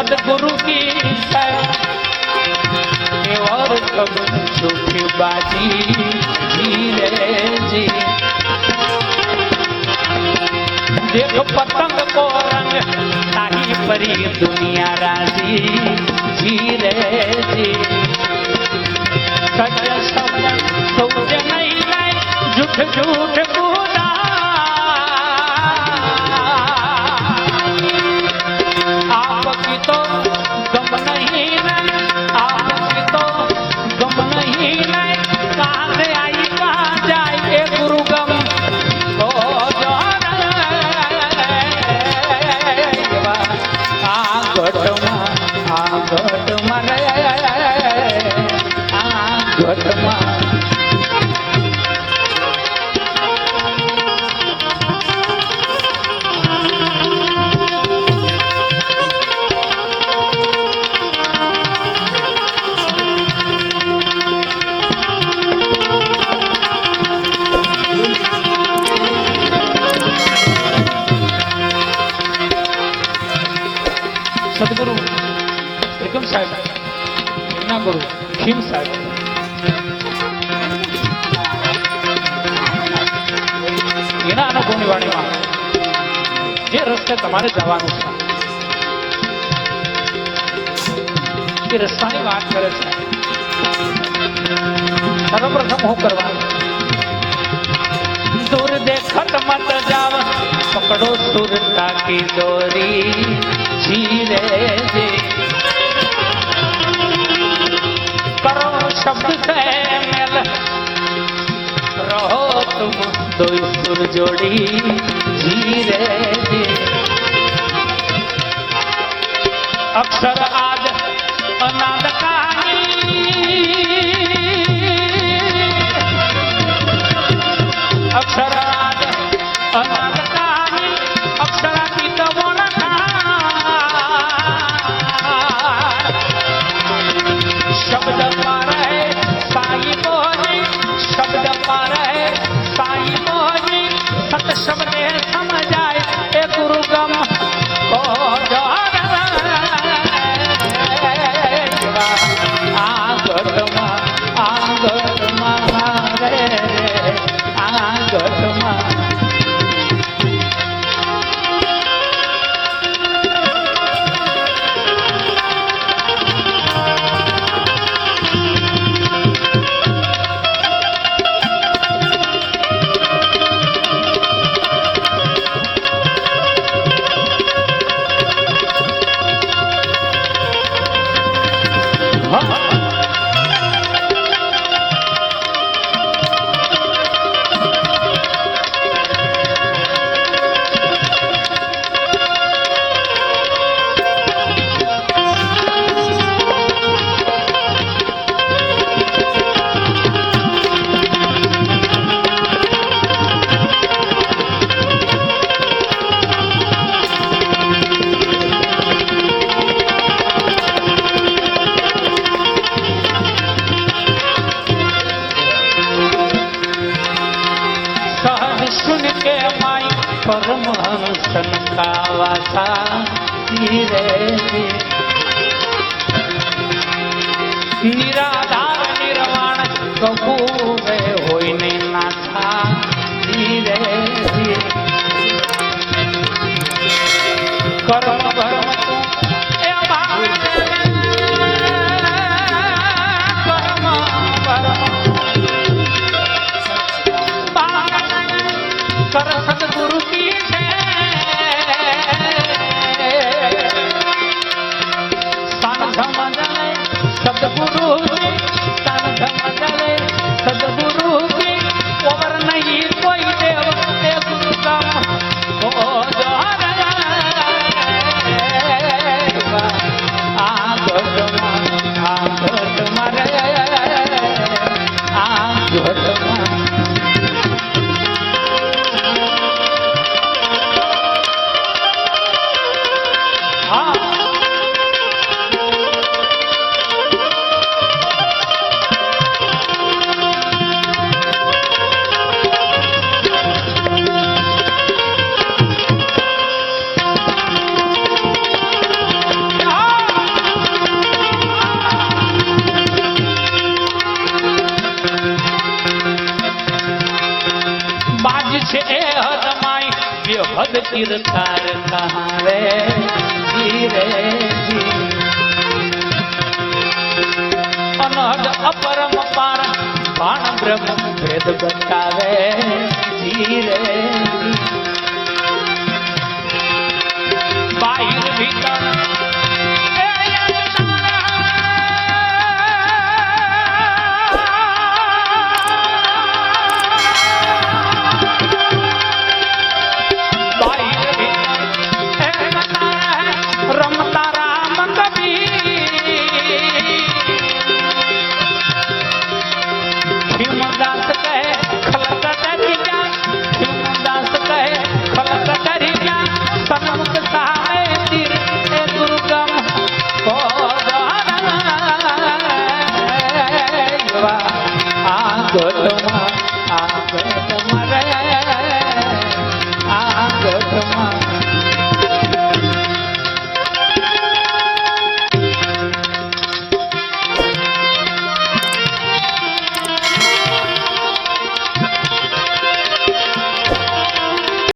सदगुरु की है और कब झूठी बाजी धीरे जी। देखो पतंग को रंग ताही परी दुनिया राजी धीरे जी। सच शब्द सोच नहीं लाए झूठ झूठ कूदा आपकी तो गम नहीं है आपकी तो गम नहीं है कहाँ से आई कहाँ जाए ये गुरु गम तो जो सदगुरु त्रिकम साहेब એમના ગુરુ ખીમ સાહેબ એના અનુભવની વાણીમાં જે રસ્તે તમારે જવાનું છે એ રસ્તાની વાત કરે છે। સર્વપ્રથમ હું કરવાનું दूर देखत मत जाव पकड़ो सुरता की डोरी धीरे जी। करो शब्द से मेल रहो तुम दो सुर जोड़ी धीरे जी। अक्षर आज अनाद कहानी अक्षर आज अनाद कहानी अक्षरातीत शब्द पार है साई मोहनी शब्द पार है साई मोहनी सत शब्द समझाए ए गुरु गम को परमहंसन का वासा धीरे निराधार निर्वाण कबू वे होइने ना था धीरे धीरे। कर्म भरम तू ए भाव कर्म भरम कर सदगुरु की सदगुरु सदगुरु की और नहीं कोई देव गुरु का चिरकार कहाँ रे धीरे अनहद अपरम पार बाण ब्रह्म भेद बतावे धीरे बाहिर भीतर